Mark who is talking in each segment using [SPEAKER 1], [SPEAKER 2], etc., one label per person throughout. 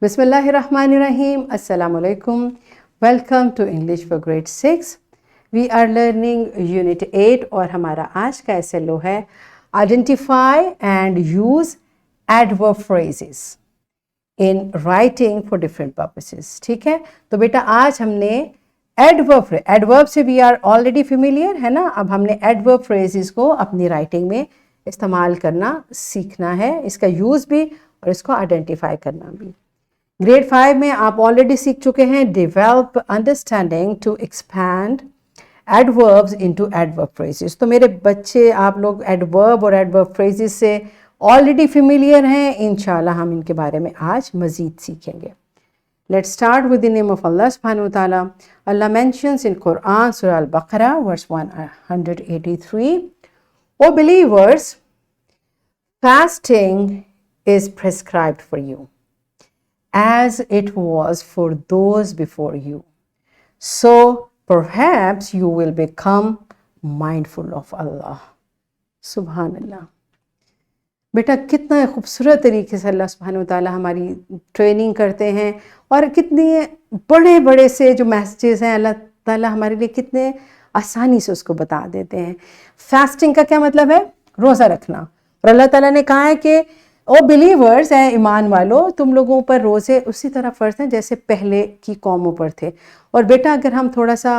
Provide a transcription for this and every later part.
[SPEAKER 1] Bismillahirrahmanirrahim. Assalamu alaikum. Welcome to English for grade 6. We are learning unit 8 और हमारा आज का SLO है Identify and use adverb phrases in writing for different purposes. ठीक है, तो बेटा आज हमने adverb से we are already familiar है ना. अब हमने adverb phrases को अपनी राइटिंग में इस्तेमाल करना सीखना है, इसका यूज़ भी और इसको आइडेंटिफाई करना भी. ग्रेड 5 में आप ऑलरेडी सीख चुके हैं develop understanding to expand adverbs into adverb phrases. तो मेरे बच्चे आप लोग एडवर्ब और एडवर्ब फ्रेजेस से ऑलरेडी फेमिलियर हैं. इंशाल्लाह हम इनके बारे में आज मज़ीद सीखेंगे. Let's start with the name of Allah सुब्हानहू व तआला. अल्लाह मेंशंस इन कुरान सूरह अल-बकरा verse 183, O believers, fasting is prescribed for you as it was for those before you, so perhaps you will become mindful of Allah. सुभान अल्लाह. बेटा कितना खूबसूरत तरीके से अल्लाह सुब्हानहू व तआला हमारी ट्रेनिंग करते हैं और कितने बड़े बड़े से जो मैसेजेस हैं अल्लाह ताला हमारे लिए कितने आसानी से उसको बता देते हैं. फास्टिंग का क्या मतलब है? रोज़ा रखना. और अल्लाह ताला ने कहा है कि ओ बिलीवर्स हैं, ईमान वालों, तुम लोगों पर रोज़े उसी तरह फ़र्ज हैं जैसे पहले की कौमों पर थे. और बेटा अगर हम थोड़ा सा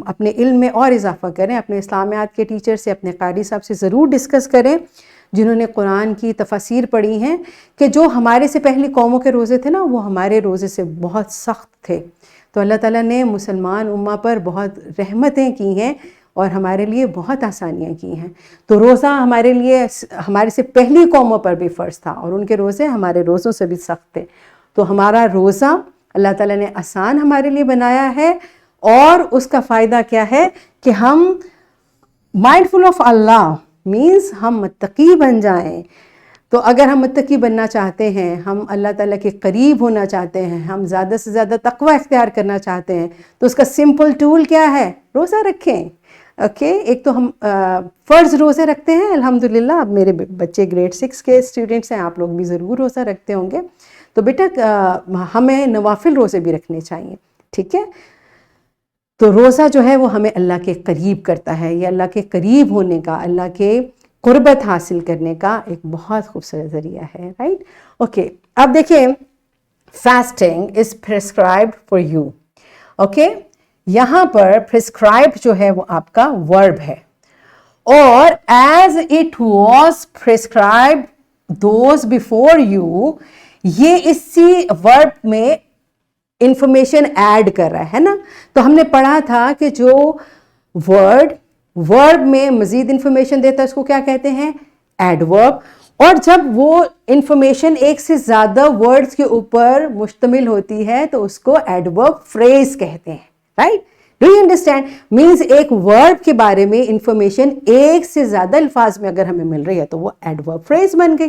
[SPEAKER 1] अपने इल्म में और इजाफ़ा करें, अपने इस्लामियात के टीचर से, अपने कारी साहब से ज़रूर डिस्कस करें जिन्होंने कुरान की तफसीर पढ़ी हैं कि जो हमारे से पहली कौमों के रोज़े थे ना, वो हमारे रोज़े से बहुत सख्त थे. तो अल्लाह ताला ने मुसलमान उम्मा पर बहुत रहमतें की हैं और हमारे लिए बहुत आसानियाँ की हैं. तो रोज़ा हमारे लिए हमारे से पहली कौमों पर भी फ़र्ज़ था और उनके रोज़े हमारे रोज़ों से भी सख्त थे. तो हमारा रोज़ा अल्लाह ताला ने आसान हमारे लिए बनाया है और उसका फ़ायदा क्या है कि हम माइंडफुल ऑफ अल्लाह मीन्स हम मुत्तकी बन जाएं. तो अगर हम मुत्तकी बनना चाहते हैं, हम अल्लाह ताला के करीब होना चाहते हैं, हम ज़्यादा से ज़्यादा तक़वा इख्तियार करना चाहते हैं, तो उसका सिंपल टूल क्या है? रोज़ा रखें. ओके एक तो हम फ़र्ज़ रोज़े रखते हैं अल्हम्दुलिल्लाह. अब मेरे बच्चे ग्रेड 6 के स्टूडेंट्स हैं, आप लोग भी ज़रूर रोज़ा रखते होंगे. तो बेटा हमें नवाफिल रोज़े भी रखने चाहिए. ठीक है, तो रोज़ा जो है वो हमें अल्लाह के करीब करता है. ये अल्लाह के करीब होने का, अल्लाह के क़ुर्बत हासिल करने का एक बहुत खूबसूरत ज़रिया है. राइट. ओके अब देखिए, fasting is prescribed for you. Okay यहाँ पर प्रिस्क्राइब जो है वो आपका वर्ब है और as it was prescribe those before you, ये इसी वर्ब में इंफॉर्मेशन ऐड कर रहा है ना. तो हमने पढ़ा था कि जो वर्ब में मजीद इंफॉर्मेशन देता है उसको क्या कहते हैं? एडवर्ब. और जब वो इंफॉर्मेशन एक से ज़्यादा वर्ड्स के ऊपर मुश्तमिल होती है तो उसको एडवर्ब फ्रेज कहते हैं. Right, do you understand? Means एक वर्ब के बारे में इंफॉर्मेशन एक से ज़्यादा अल्फाज में अगर हमें मिल रही है तो वो एडवर्ब फ्रेज बन गई.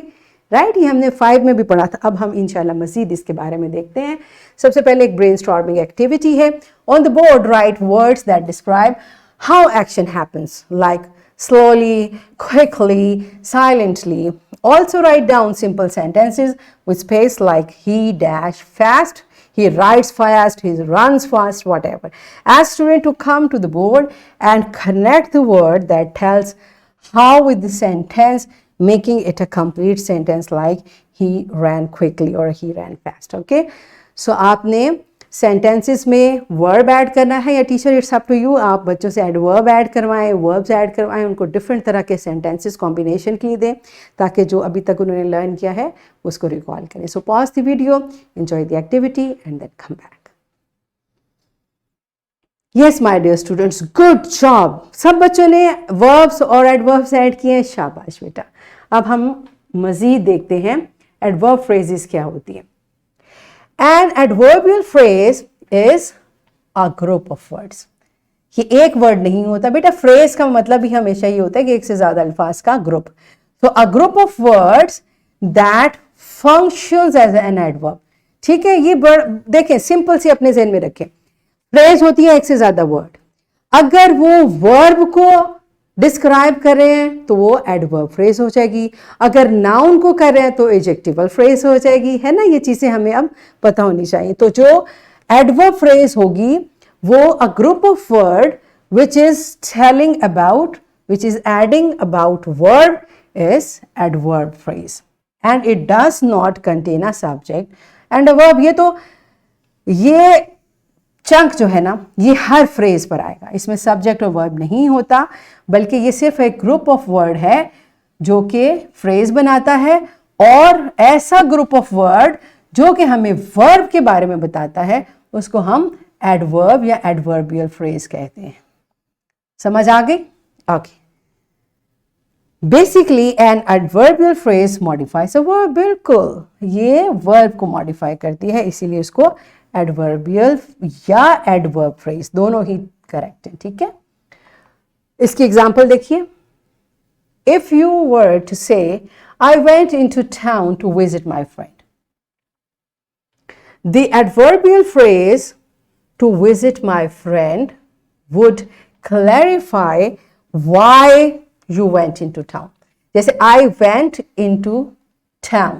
[SPEAKER 1] राइट, ये हमने 5 में भी पढ़ा था. अब हम इंशाल्लाह मज़ीद इसके बारे में देखते हैं. सबसे पहले एक ब्रेनस्टॉर्मिंग एक्टिविटी है. On the board right words that describe how action happens, like slowly, quickly, silently. Also write down simple sentences with space like he dash fast, he rides fast, he runs fast, whatever. Ask student to come to the board and connect the word that tells how with the sentence, making it a complete sentence like he ran quickly or he ran fast. Okay, so आपने sentences में verb add करना है या teacher it's up to you. आप बच्चों से adverb add करवाएं, verbs add करवाएं, उनको डिफरेंट तरह के सेंटेंसेस कॉम्बिनेशन की दें ताकि जो अभी तक उन्होंने लर्न किया है उसको रिकॉल करें. So pause the video, enjoy the activity and then come back. Yes my dear students, good job. सब बच्चों ने वर्ब्स और एडवर्ब्स ऐड किए हैं, शाबाश बेटा. अब हम मज़ीद देखते हैं एडवर्ब फ्रेजेस क्या होती हैं. An adverbial phrase is a group of words. ये एक वर्ड नहीं होता बेटा. फ्रेज का मतलब भी हमेशा ये होता है कि एक से ज्यादा अल्फाज का group. So a group of words that functions as an adverb. ठीक है, ये देखें सिंपल सी अपने ज़हन में रखें. फ्रेज होती है एक से ज्यादा वर्ड. अगर वो वर्ब को डिस्क्राइब कर रहे हैं तो वो एडवर्ब फ्रेज हो जाएगी, अगर नाउन को कर रहे हैं तो एडजेक्टिवल फ्रेज हो जाएगी, है ना। ये चीजें हमें अब पता होनी चाहिए। तो जो एडवर्ब फ्रेज होगी वो a group of word which is telling about, which is adding about verb is adverb phrase and it does not contain a subject and a verb। ये चंक जो है ना ये हर फ्रेज पर आएगा, इसमें सब्जेक्ट और वर्ब नहीं होता, बल्कि ये सिर्फ एक ग्रुप ऑफ वर्ड है जो कि फ्रेज बनाता है, और ऐसा ग्रुप ऑफ वर्ड जो कि हमें वर्ब के बारे में बताता है उसको हम एडवर्ब या एडवर्बियल फ्रेज कहते हैं। समझ आ गई? Okay. Basically an adverbial phrase modifies a verb, बिल्कुल ये वर्ब को मॉडिफाई करती है, इसीलिए इसको एडवर्बियल या एडवर्ब फ्रेज दोनों ही करेक्ट है, ठीक है। इसकी एग्जांपल देखिए, if you were to say I went into town to visit my friend, the adverbial phrase to visit my friend would clarify why you went into town। जैसे I went into town,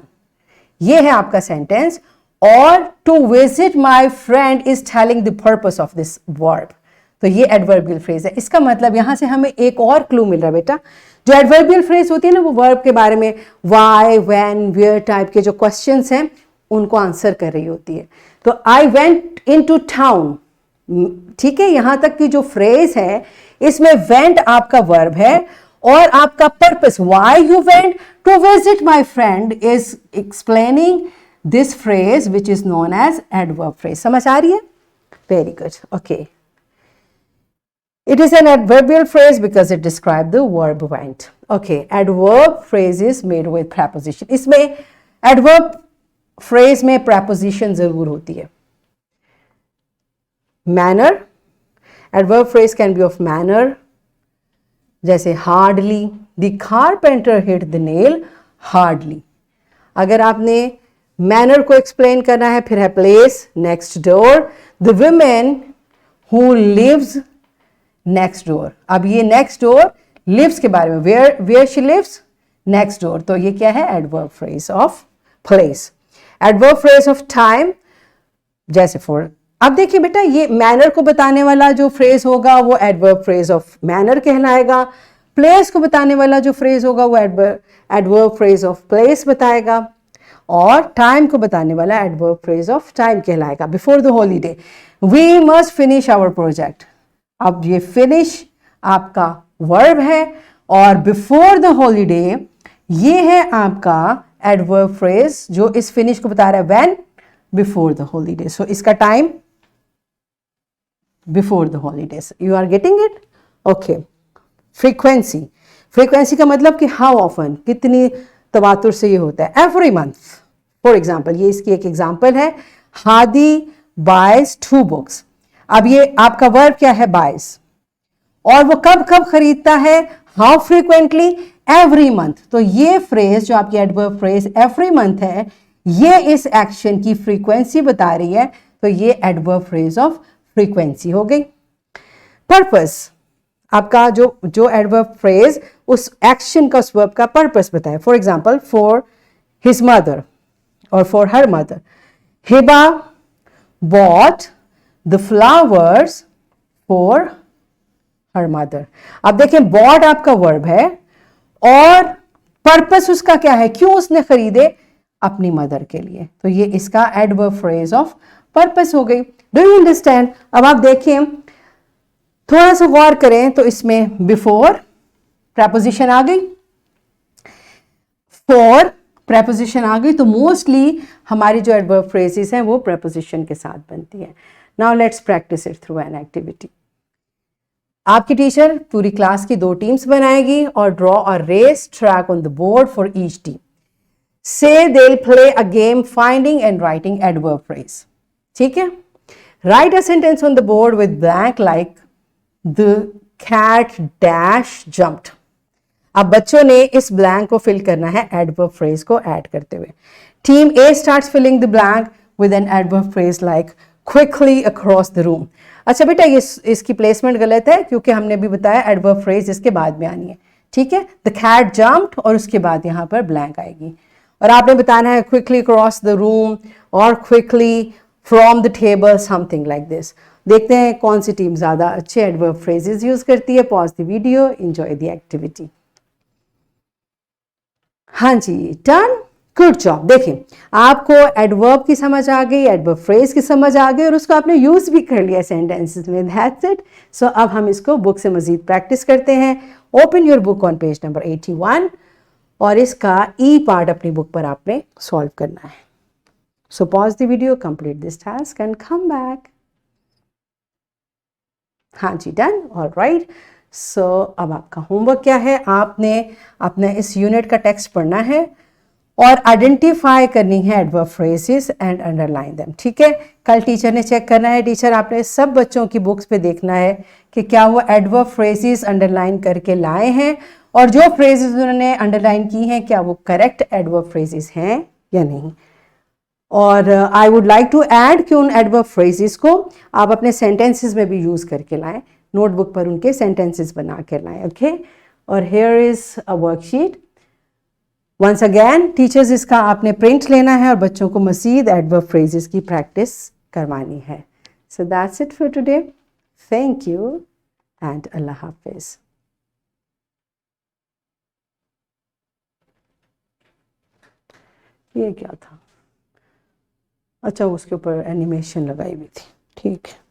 [SPEAKER 1] ये है आपका sentence, और to visit my friend is telling the purpose of this verb। तो ये adverbial phrase है। इसका मतलब यहां से हमें एक और क्लू मिल रहा है बेटा, जो एडवर्बियल फ्रेज होती है ना वो वर्ब के बारे में why, when, where टाइप के जो क्वेश्चंस हैं उनको आंसर कर रही होती है। तो I went into town, ठीक है, यहां तक की जो फ्रेज है इसमें वेंट आपका वर्ब है और आपका purpose why you went to visit my friend is explaining this phrase which is known as adverb phrase. समझ आ रही है? Very good, okay. It is an adverbial phrase because it describe the verb went. Okay, adverb phrase is made with preposition. इसमें adverb phrase में preposition जरूर होती है। manner, adverb phrase can be of manner, जैसे hardly, the carpenter hit the nail hardly। अगर आपने manner को explain करना है फिर है place, next door, the woman who lives next door। अब ये next door lives के बारे में, where she lives, next door, तो ये क्या है? adverb phrase of place। adverb phrase of time, जैसे for, अब देखिए बेटा ये मैनर को बताने वाला जो फ्रेज होगा वो एडवर्ब फ्रेज ऑफ मैनर कहलाएगा, प्लेस को बताने वाला जो फ्रेज होगा वो एडवर्ब फ्रेज ऑफ प्लेस बताएगा, और टाइम को बताने वाला एडवर्ब फ्रेज ऑफ टाइम कहलाएगा। Before the holiday we must finish our project. अब ये फिनिश आपका वर्ब है और बिफोर द हॉलीडे ये है आपका एडवर्ब फ्रेज जो इस फिनिश को बता रहा है, when, before the holiday. So इसका time before the holidays. You are getting it? Okay. Frequency, frequency का मतलब कि हाउ ऑफन, कितनी तवातुर से ये होता है। एवरी मंथ, फॉर एग्जाम्पल, ये इसकी एक एग्जाम्पल है, हादी बाइज 2 बुक्स। अब ये आपका वर्ब क्या है? बाइज, और वो कब कब खरीदता है? How frequently? Every month. तो ये फ्रेज जो आपकी एडवर्ब फ्रेज एवरी मंथ है ये इस एक्शन की फ्रीक्वेंसी बता रही है, तो ये एडवर्ब फ्रेज ऑफ फ्रीक्वेंसी हो गई। पर्पस, आपका जो एडवर्ब फ्रेज उस एक्शन का, उस वर्ब का पर्पस बताए। For example, for his mother और for her mother, Hiba bought the flowers for her mother. अब देखें बॉट आपका वर्ब है और पर्पस उसका क्या है, क्यों उसने खरीदे? अपनी मदर के लिए, तो ये इसका एडवर्ब फ्रेज ऑफ पर्पस हो गई। Do you understand? अब आप देखें, थोड़ा सा गौर करें तो इसमें बिफोर प्रेपोजिशन आ गई, फॉर प्रेपोजिशन आ गई, तो मोस्टली हमारी जो एडवर्ब फ्रेजेस हैं वो प्रेपोजिशन के साथ बनती है। Now let's practice it through an activity. आपकी टीचर पूरी क्लास की 2 टीम्स बनाएगी और draw a race track on the board for each team. So they'll play a game finding and writing adverb phrase। ठीक है? Write a sentence on the board with blank like the cat dash jumped। अब बच्चों ने इस blank को fill करना है adverb phrase को ऐड करते हुए। Team A starts filling the blank with an adverb phrase like quickly across the room। अच्छा बेटा ये इसकी प्लेसमेंट गलत है क्योंकि हमने भी बताया एडवर्ब फ्रेज इसके बाद में आनी है, ठीक है। द कैट जम्प्ड और उसके बाद यहाँ पर ब्लैंक आएगी और आपने बताना है क्विकली क्रॉस द रूम और quickly from the table, something like this. देखते हैं कौन सी टीम ज़्यादा अच्छे एडवर्ब फ्रेजेस यूज़ करती है। Pause the video, enjoy the activity. हाँ जी, डन, गुड जॉब। देखिए आपको एडवर्ब की समझ आ गई, एडवर्ब फ्रेज की समझ आ गई और उसको आपने यूज़ भी कर लिया सेंटेंसेस में। That's it. सो अब हम इसको बुक से मज़ीद प्रैक्टिस करते हैं। Open your book on page number 81 और इसका ई पार्ट अपनी बुक पर आपने सॉल्व करना है। सो pause the video, complete this task and come back. हाँ जी, डन, ऑलराइट। सो अब आपका होमवर्क क्या है, आपने अपने इस यूनिट का टेक्स्ट पढ़ना है और आइडेंटिफाई करनी है adverb phrases and underline them, ठीक है। कल टीचर ने चेक करना है, टीचर आपने सब बच्चों की बुक्स पे देखना है कि क्या वो एडवर्ब फ्रेजेस अंडरलाइन करके लाए हैं और जो फ्रेजेस उन्होंने अंडरलाइन की हैं क्या वो करेक्ट एडवर्ब फ्रेजेस हैं या नहीं। और I would like to add कि उन एडवर्ब फ्रेजेस को आप अपने सेंटेंसेस में भी यूज़ करके लाएं, नोटबुक पर उनके सेंटेंसेस बना कर लाएं, ओके। और here is a worksheet once again. Teachers इसका आपने प्रिंट लेना है और बच्चों को मज़ीद एडवर्ब फ्रेजेस की प्रैक्टिस करवानी है। So that's it for today. Thank you and अल्लाह हाफिज़। ये क्या था? अच्छा उसके ऊपर एनिमेशन लगाई हुई थी, ठीक है।